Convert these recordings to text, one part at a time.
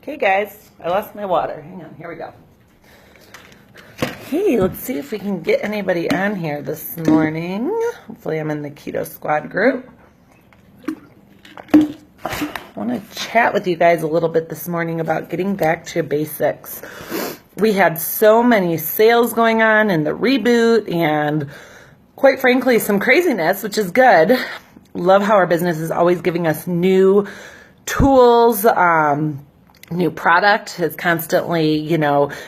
Okay, guys, I lost my water. Hang on, here we go. Okay, let's see if we can get anybody on here this morning. Hopefully I'm in the Keto Squad group. I want to chat with you guys a little bit this morning about getting back to basics. We had so many sales going on in the reboot and quite frankly some craziness, which is good. Love how our business is always giving us new tools, new product is constantly,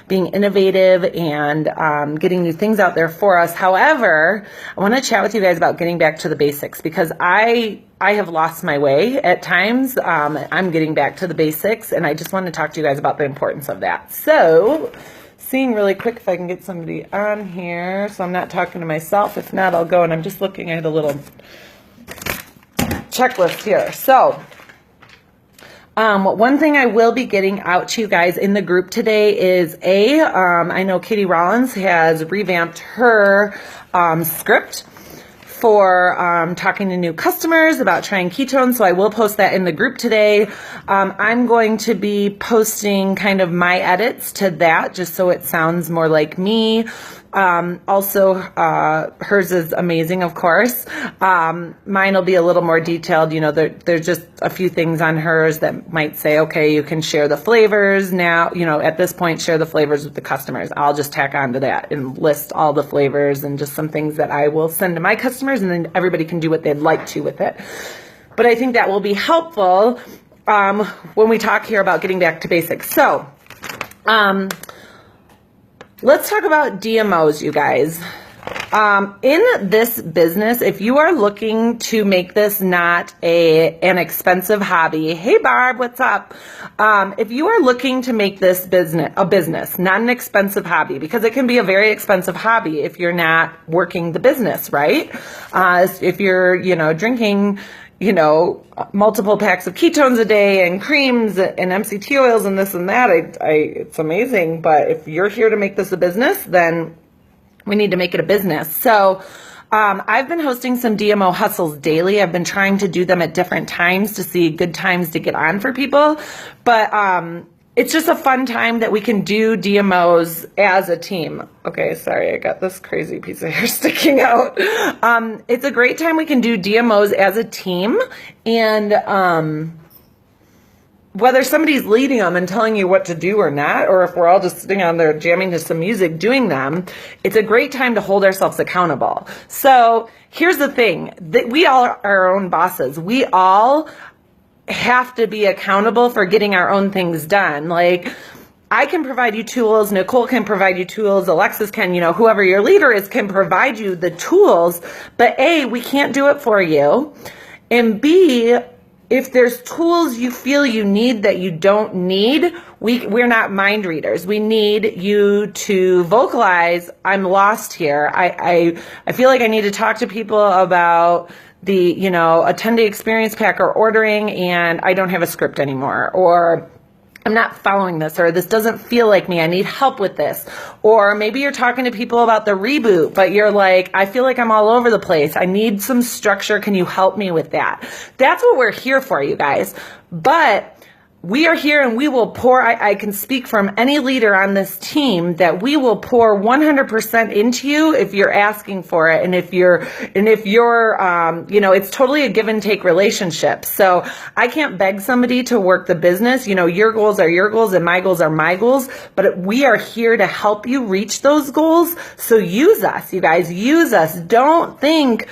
being innovative and getting new things out there for us. However, I want to chat with you guys about getting back to the basics because I have lost my way at times. I'm getting back to the basics, and I just want to talk to you guys about the importance of that. So, seeing really quick if I can get somebody on here so I'm not talking to myself. If not, I'll go, and I'm just looking at a little checklist here. So, one thing I will be getting out to you guys in the group today is I know Katie Rollins has revamped her script for talking to new customers about trying ketones, so I will post that in the group today. I'm going to be posting kind of my edits to that just so it sounds more like me. Also, hers is amazing, of course. Mine will be a little more detailed. There's just a few things on hers that might say, okay, you can share the flavors now, at this point, share the flavors with the customers. I'll just tack on to that and list all the flavors and just some things that I will send to my customers, and then everybody can do what they'd like to with it. But I think that will be helpful, when we talk here about getting back to basics. So, let's talk about DMOs, you guys. In this business, if you are looking to make this not an expensive hobby, hey Barb, what's up? If you are looking to make this a business, not an expensive hobby, because it can be a very expensive hobby if you're not working the business, right? If you're, drinking, multiple packs of ketones a day and creams and MCT oils and this and that, it's amazing. But if you're here to make this a business, then we need to make it a business. So I've been hosting some DMO hustles daily. I've been trying to do them at different times to see good times to get on for people. But it's just a fun time that we can do DMOs as a team. Okay, sorry, I got this crazy piece of hair sticking out. It's a great time we can do DMOs as a team. And whether somebody's leading them and telling you what to do or not, or if we're all just sitting on there jamming to some music doing them, it's a great time to hold ourselves accountable. So here's the thing, that we all are our own bosses. We all have to be accountable for getting our own things done. Like, I can provide you tools, Nicole can provide you tools, Alexis can, whoever your leader is can provide you the tools, but A, we can't do it for you, and B, if there's tools you feel you need that you don't need, we're not mind readers. We need you to vocalize, I'm lost here. I feel like I need to talk to people about the, a 10-day experience pack or ordering, and I don't have a script anymore, or I'm not following this, or this doesn't feel like me, I need help with this. Or maybe you're talking to people about the reboot, but you're like, I feel like I'm all over the place. I need some structure. Can you help me with that? That's what we're here for, you guys. But we are here and we will pour, I can speak from any leader on this team that we will pour 100% into you if you're asking for it. And if you're, it's totally a give and take relationship. So I can't beg somebody to work the business. Your goals are your goals and my goals are my goals, but we are here to help you reach those goals. So use us, you guys, use us. Don't think,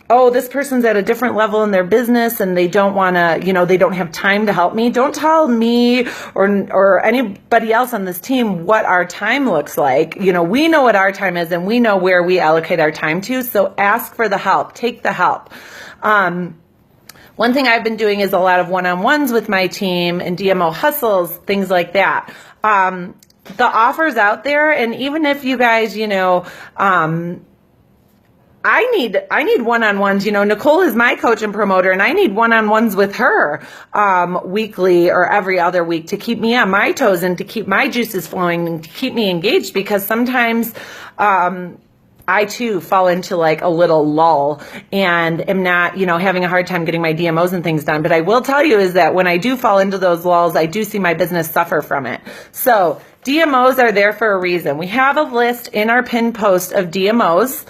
oh, this person's at a different level in their business and they don't want to, they don't have time to help me. Don't tell me or anybody else on this team what our time looks like. We know what our time is and we know where we allocate our time to. So ask for the help. Take the help. One thing I've been doing is a lot of one-on-ones with my team and DMO hustles, things like that. The offers out there, and even if you guys, I need one-on-ones. Nicole is my coach and promoter, and I need one-on-ones with her weekly or every other week to keep me on my toes and to keep my juices flowing and to keep me engaged, because sometimes I too fall into like a little lull and am not, having a hard time getting my DMOs and things done. But I will tell you is that when I do fall into those lulls, I do see my business suffer from it. So DMOs are there for a reason. We have a list in our pinned post of DMOs.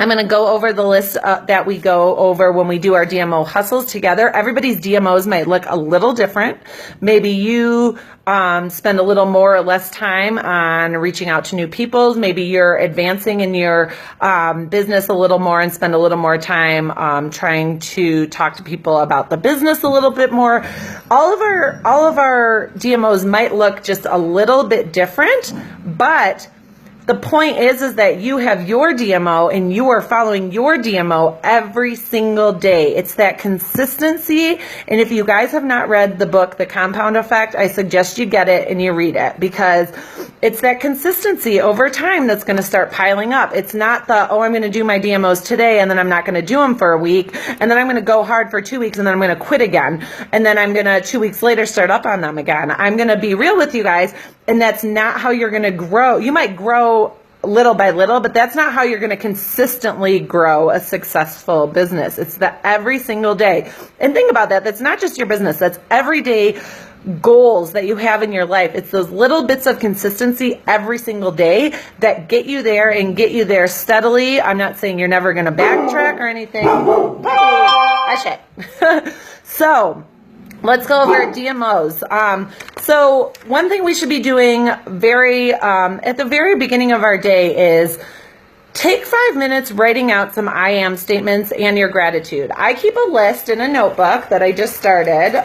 I'm going to go over the list that we go over when we do our DMO hustles together. Everybody's DMOs might look a little different. Maybe you spend a little more or less time on reaching out to new people. Maybe you're advancing in your business a little more and spend a little more time trying to talk to people about the business a little bit more. All of our DMOs might look just a little bit different, but the point is that you have your DMO and you are following your DMO every single day. It's that consistency. And if you guys have not read the book, The Compound Effect, I suggest you get it and you read it, because it's that consistency over time that's going to start piling up. It's not I'm going to do my DMOs today and then I'm not going to do them for a week. And then I'm going to go hard for 2 weeks and then I'm going to quit again. And then I'm going to 2 weeks later start up on them again. I'm going to be real with you guys. And that's not how you're going to grow. You might grow little by little, but that's not how you're going to consistently grow a successful business. It's the every single day. And think about that. That's not just your business. That's everyday goals that you have in your life. It's those little bits of consistency every single day that get you there and get you there steadily. I'm not saying you're never going to backtrack or anything. Hush it. So let's go over DMOs. So one thing we should be doing at the very beginning of our day is take 5 minutes writing out some I am statements and your gratitude. I keep a list in a notebook that I just started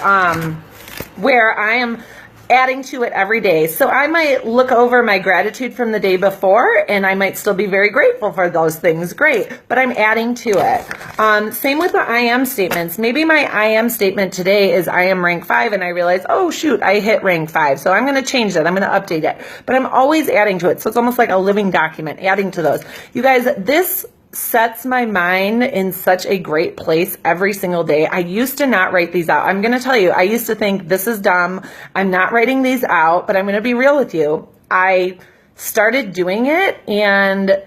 where I am adding to it every day. So I might look over my gratitude from the day before and I might still be very grateful for those things. Great. But I'm adding to it. Same with the I am statements. Maybe my I am statement today is I am rank 5 and I realize, oh shoot, I hit rank 5. So I'm going to change that. I'm going to update it. But I'm always adding to it. So it's almost like a living document, adding to those. You guys, this sets my mind in such a great place every single day. I used to not write these out. I'm going to tell you, I used to think this is dumb. I'm not writing these out, but I'm going to be real with you. I started doing it and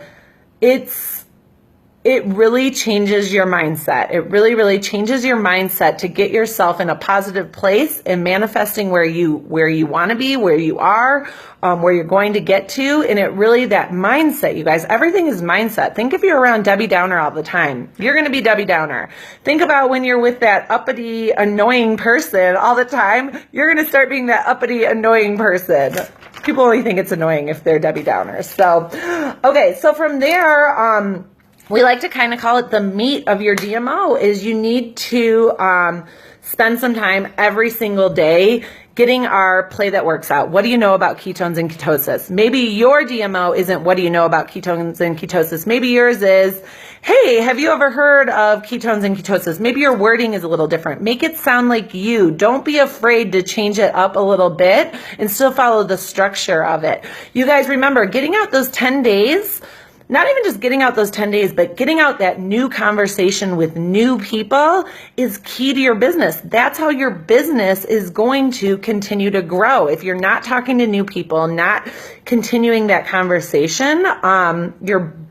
it really changes your mindset. It really, really changes your mindset to get yourself in a positive place and manifesting where you want to be, where you are, where you're going to get to. And it really, that mindset, you guys, everything is mindset. Think if you're around Debbie Downer all the time, you're going to be Debbie Downer. Think about when you're with that uppity, annoying person all the time, you're going to start being that uppity, annoying person. People only think it's annoying if they're Debbie Downers. So, okay. So from there, we like to kind of call it the meat of your DMO is you need to spend some time every single day getting our play that works out. What do you know about ketones and ketosis? Maybe your DMO isn't what do you know about ketones and ketosis. Maybe yours is, hey, have you ever heard of ketones and ketosis? Maybe your wording is a little different. Make it sound like you. Don't be afraid to change it up a little bit and still follow the structure of it. You guys remember getting out those 10 days, not even just getting out those 10 days, but getting out that new conversation with new people is key to your business. That's how your business is going to continue to grow. If you're not talking to new people, not continuing that conversation,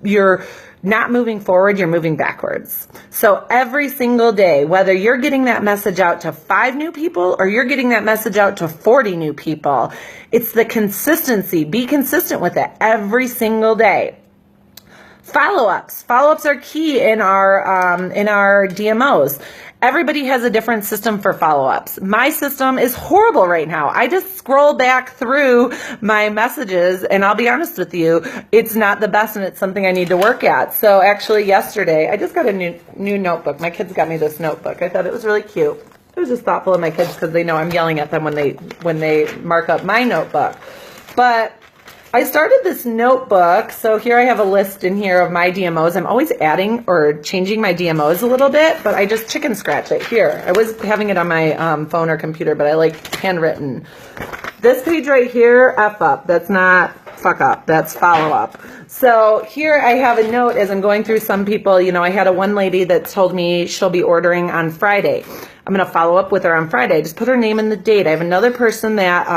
you're not moving forward, you're moving backwards. So every single day, whether you're getting that message out to 5 new people or you're getting that message out to 40 new people, it's the consistency. Be consistent with it every single day. Follow-ups. Follow-ups are key in our DMOs. Everybody has a different system for follow-ups. My system is horrible right now. I just scroll back through my messages, and I'll be honest with you, it's not the best, and it's something I need to work at. So actually yesterday, I just got a new notebook. My kids got me this notebook. I thought it was really cute. I was just thoughtful of my kids because they know I'm yelling at them when they mark up my notebook. But I started this notebook, so here I have a list in here of my DMOs. I'm always adding or changing my DMOs a little bit, but I just chicken scratch it here. I was having it on my phone or computer, but I like handwritten. This page right here, F up. That's not fuck up. That's follow up. So here I have a note as I'm going through some people. You know, I had one lady that told me she'll be ordering on Friday. I'm going to follow up with her on Friday. I just put her name and the date. I have another person that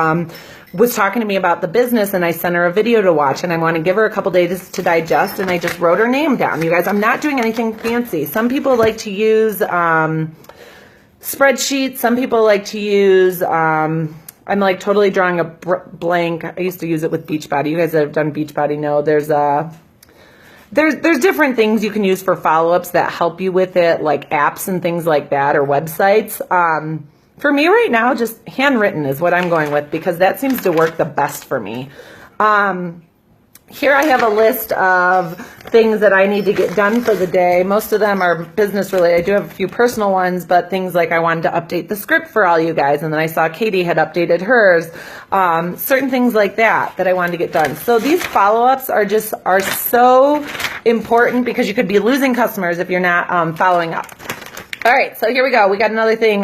was talking to me about the business, and I sent her a video to watch, and I want to give her a couple days to digest, and I just wrote her name down. You guys, I'm not doing anything fancy. Some people like to use spreadsheets. Some people like to use, I'm like totally drawing a blank. I used to use it with Beachbody. You guys that have done Beachbody know there's different things you can use for follow-ups that help you with it, like apps and things like that, or websites. For me right now, just handwritten is what I'm going with, because that seems to work the best for me. Here I have a list of things that I need to get done for the day. Most of them are business related. I do have a few personal ones, but things like I wanted to update the script for all you guys, and then I saw Katie had updated hers. Certain things like that I wanted to get done. So these follow-ups are so important, because you could be losing customers if you're not following up. All right, so here we go. We got another thing,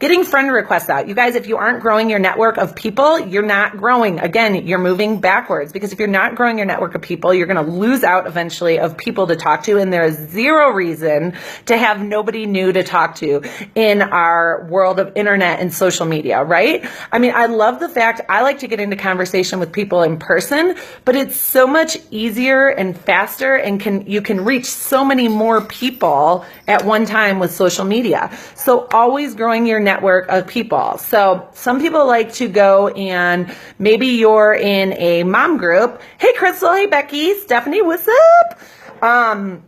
getting friend requests out. You guys, if you aren't growing your network of people, you're not growing. Again, you're moving backwards, because if you're not growing your network of people, you're going to lose out eventually of people to talk to, and there is zero reason to have nobody new to talk to in our world of internet and social media, right? I mean, I love the fact I like to get into conversation with people in person, but it's so much easier and faster, and you can reach so many more people at one time with social media. So always growing your network of people. So some people like to go, and maybe you're in a mom group. Hey, Crystal. Hey, Becky. Stephanie, what's up?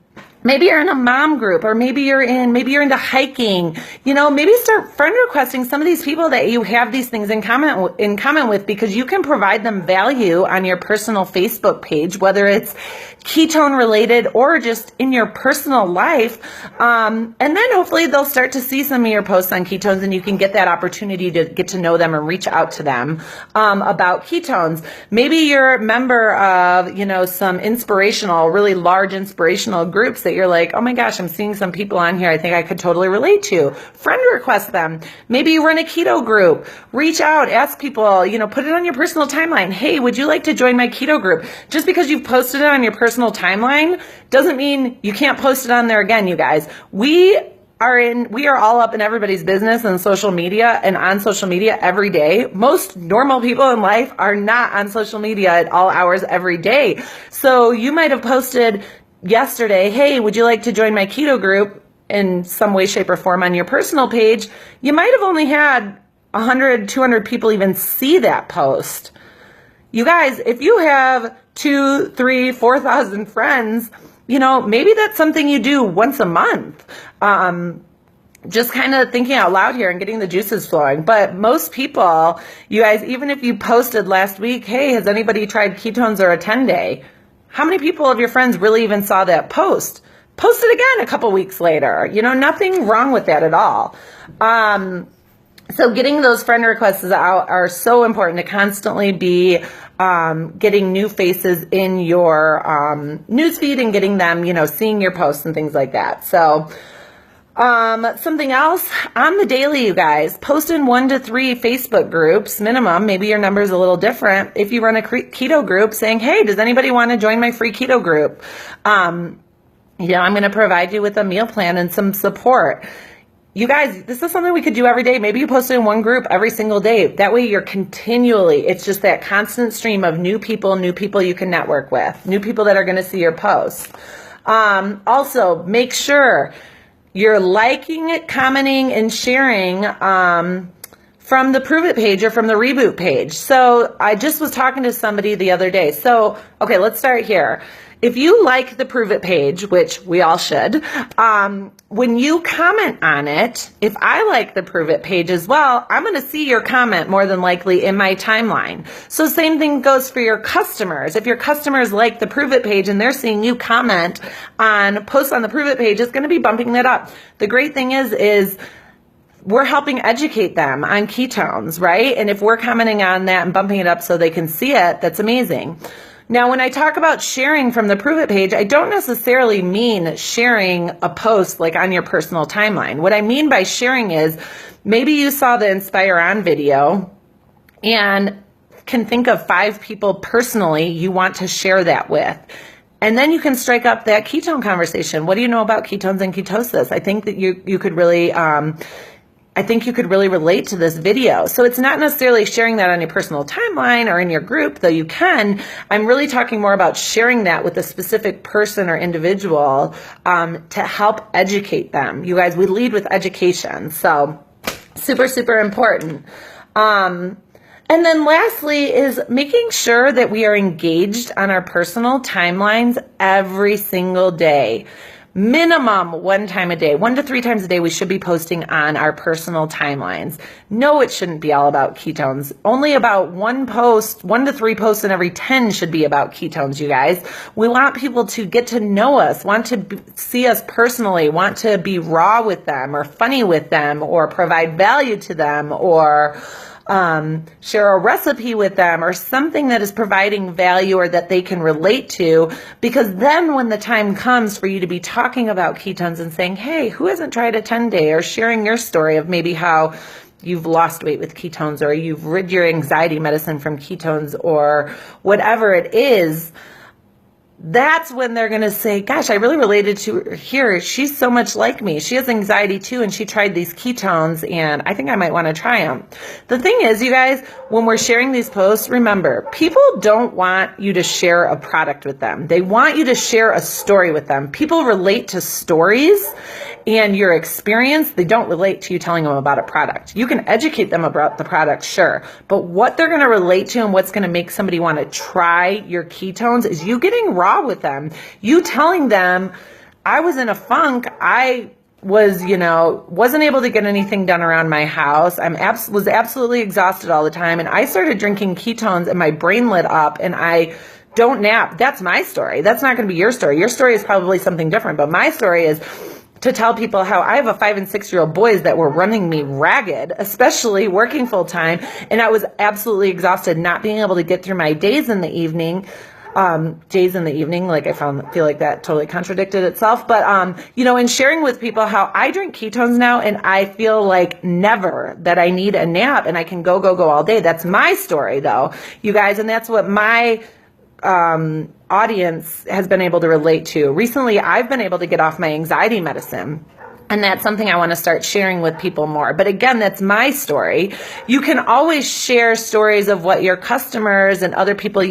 Maybe you're in a mom group, or maybe you're into hiking. You know, maybe start friend requesting some of these people that you have these things in common with, because you can provide them value on your personal Facebook page, whether it's ketone related or just in your personal life. And then hopefully they'll start to see some of your posts on ketones, and you can get that opportunity to get to know them and reach out to them about ketones. Maybe you're a member of, some really large inspirational groups that you're like, oh my gosh, I'm seeing some people on here I think I could totally relate to. Friend request them. Maybe you run a keto group. Reach out, ask people, put it on your personal timeline. Hey, would you like to join my keto group? Just because you've posted it on your personal timeline doesn't mean you can't post it on there again, you guys. We are all up in everybody's business and social media, and on social media every day. Most normal people in life are not on social media at all hours every day. So you might have posted yesterday, hey, would you like to join my keto group in some way, shape, or form on your personal page? You might have only had 100, 200 people even see that post. You guys, if you have 2,000, 3,000, 4,000 friends, maybe that's something you do once a month. Just kind of thinking out loud here and getting the juices flowing. But most people, you guys, even if you posted last week, hey, has anybody tried ketones or a 10-day? How many people of your friends really even saw that post? Post it again a couple weeks later. Nothing wrong with that at all. So getting those friend requests out are so important to constantly be getting new faces in your newsfeed and getting them, seeing your posts and things like that. So something else on the daily, you guys, post in 1 to 3 Facebook groups minimum. Maybe your number is a little different. If you run a keto group, saying, hey, does anybody want to join my free keto group? I'm going to provide you with a meal plan and some support. You guys, this is something we could do every day. Maybe you post it in one group every single day. That way you're it's just that constant stream of new people you can network with, new people that are going to see your posts. Also, make sure you're liking, commenting, and sharing from the Prove It page or from the Reboot page. So I just was talking to somebody the other day. So, okay, let's start here. If you like the Prove It page, which we all should, when you comment on it, if I like the Prove It page as well, I'm going to see your comment more than likely in my timeline. So same thing goes for your customers. If your customers like the Prove It page and they're seeing you comment on posts on the Prove It page, it's going to be bumping that up. The great thing is we're helping educate them on ketones, right? And if we're commenting on that and bumping it up so they can see it, that's amazing. Now, when I talk about sharing from the Prove It page, I don't necessarily mean sharing a post like on your personal timeline. What I mean by sharing is maybe you saw the Inspire On video and can think of 5 people personally you want to share that with. And then you can strike up that ketone conversation. What do you know about ketones and ketosis? I think that you could really, I think you could really relate to this video. So it's not necessarily sharing that on your personal timeline or in your group, though you can. I'm really talking more about sharing that with a specific person or individual to help educate them. You guys, we lead with education. So super, super important. And then lastly is making sure that we are engaged on our personal timelines every single day. Minimum 1 time a day, 1 to 3 times a day, we should be posting on our personal timelines. No, it shouldn't be all about ketones. Only about 1 to 3 posts in every 10 should be about ketones, you guys. We want people to get to know us, want to see us personally, want to be raw with them or funny with them or provide value to them or share a recipe with them or something that is providing value or that they can relate to, because then when the time comes for you to be talking about ketones and saying, hey, who hasn't tried a 10-day, or sharing your story of maybe how you've lost weight with ketones or you've rid your anxiety medicine from ketones or whatever it is, that's when they're going to say, gosh, I really related to her here. She's so much like me. She has anxiety too, and she tried these ketones, and I think I might want to try them. The thing is, you guys, when we're sharing these posts, remember, people don't want you to share a product with them. They want you to share a story with them. People relate to stories and your experience. They don't relate to you telling them about a product. You can educate them about the product, sure, but what they're going to relate to and what's going to make somebody want to try your ketones is you getting raw with them. You telling them, I was in a funk. I was, wasn't able to get anything done around my house. Was absolutely exhausted all the time. And I started drinking ketones and my brain lit up and I don't nap. That's my story. That's not going to be your story. Your story is probably something different, but my story is to tell people how I have a 5 and 6 year old boys that were running me ragged, especially working full time. And I was absolutely exhausted, not being able to get through my days in the evening. Like I feel like that totally contradicted itself. But, in sharing with people how I drink ketones now and I feel like never that I need a nap and I can go all day. That's my story though, you guys. And that's what my audience has been able to relate to. Recently, I've been able to get off my anxiety medicine. And that's something I want to start sharing with people more. But again, that's my story. You can always share stories of what your customers and other people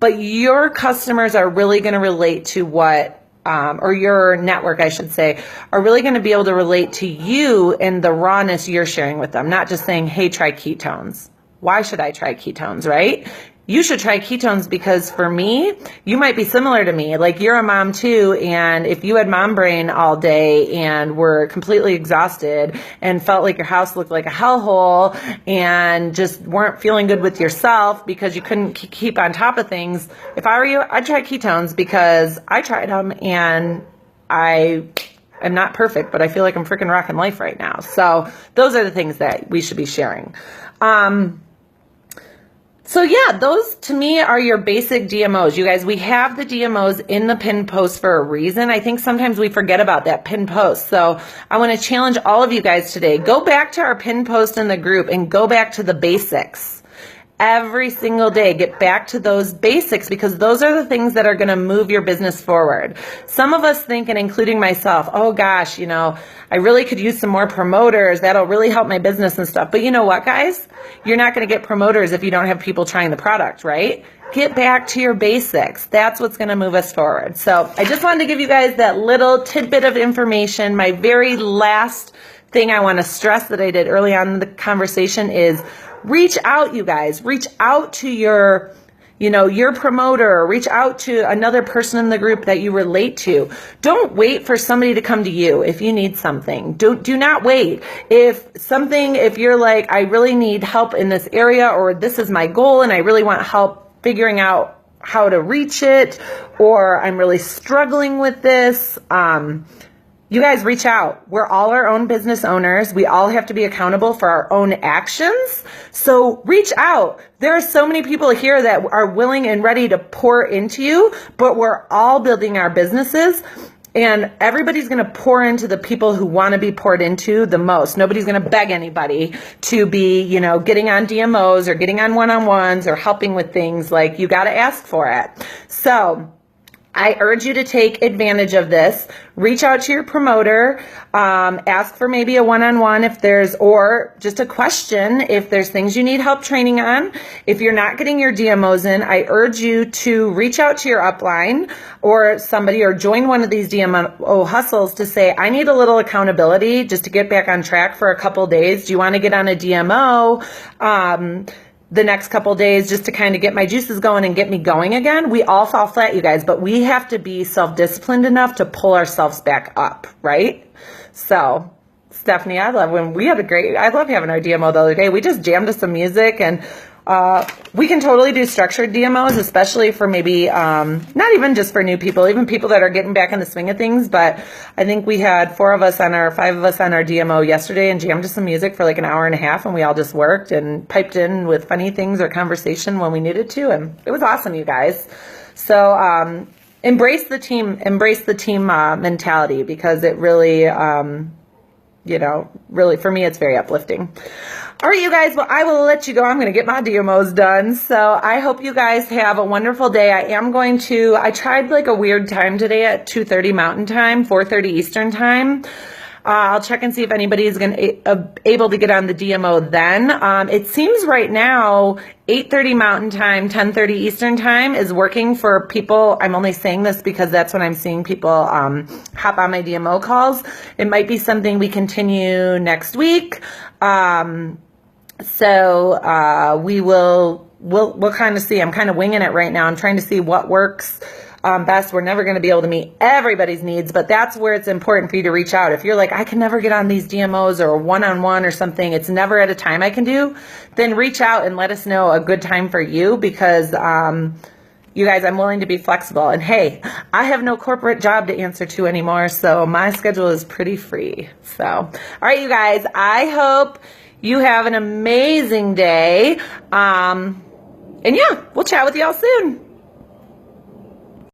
but your customers are really going to relate to what, or your network, I should say, are really going to be able to relate to you and the rawness you're sharing with them. Not just saying, hey, try ketones. Why should I try ketones, right? You should try ketones because for me, you might be similar to me. Like you're a mom too, and if you had mom brain all day and were completely exhausted and felt like your house looked like a hellhole and just weren't feeling good with yourself because you couldn't keep on top of things, if I were you, I'd try ketones because I tried them and I'm not perfect, but I feel like I'm freaking rocking life right now. So those are the things that we should be sharing. So yeah, those to me are your basic DMOs. You guys, we have the DMOs in the pinned post for a reason. I think sometimes we forget about that pinned post. So I want to challenge all of you guys today. Go back to our pinned post in the group and go back to the basics. Every single day, get back to those basics because those are the things that are going to move your business forward. Some of us think, and including myself, oh gosh, I really could use some more promoters. That'll really help my business and stuff. But you know what, guys? You're not going to get promoters if you don't have people trying the product, right? Get back to your basics. That's what's going to move us forward. So I just wanted to give you guys that little tidbit of information. My very last thing I want to stress that I did early on in the conversation is reach out, you guys. Reach out to your promoter, reach out to another person in the group that you relate to. Don't wait for somebody to come to you if you need something. Do not wait. If you're like, I really need help in this area, or this is my goal and I really want help figuring out how to reach it, or I'm really struggling with this, you guys reach out. We're all our own business owners. We all have to be accountable for our own actions. So reach out. There are so many people here that are willing and ready to pour into you, but we're all building our businesses and everybody's going to pour into the people who want to be poured into the most. Nobody's going to beg anybody to be, getting on DMOs or getting on one-on-ones or helping with things. Like, you got to ask for it. So I urge you to take advantage of this. Reach out to your promoter, ask for maybe a one-on-one if there's, or just a question if there's things you need help training on. If you're not getting your DMOs in, I urge you to reach out to your upline or somebody, or join one of these DMO hustles to say, I need a little accountability just to get back on track for a couple days. Do you want to get on a DMO? The next couple days just to kind of get my juices going and get me going again. We all fall flat, you guys, but we have to be self-disciplined enough to pull ourselves back up, right? So, Stephanie, I love having our DMO the other day. We just jammed to some music, and we can totally do structured DMOs, especially for maybe, not even just for new people, even people that are getting back in the swing of things. But I think we had 5 of us on our DMO yesterday and jammed to some music for like an hour and a half, and we all just worked and piped in with funny things or conversation when we needed to. And it was awesome, you guys. So, embrace the team mentality, because it really, really, for me, it's very uplifting. All right, you guys, well, I will let you go. I'm going to get my DMOs done. So I hope you guys have a wonderful day. I tried like a weird time today at 2:30 Mountain Time, 4:30 Eastern Time. I'll check and see if anybody is able to get on the DMO then. It seems right now 8:30 Mountain Time, 10:30 Eastern Time is working for people. I'm only saying this because that's when I'm seeing people hop on my DMO calls. It might be something we continue next week. We'll kind of see. I'm kind of winging it right now. I'm trying to see what works best. We're never going to be able to meet everybody's needs, but that's where it's important for you to reach out. If you're like, I can never get on these DMOs or one-on-one or something, it's never at a time I can do, then reach out and let us know a good time for you, because you guys, I'm willing to be flexible. And hey, I have no corporate job to answer to anymore, so my schedule is pretty free. So, all right, you guys, I hope you have an amazing day. And yeah, we'll chat with y'all soon.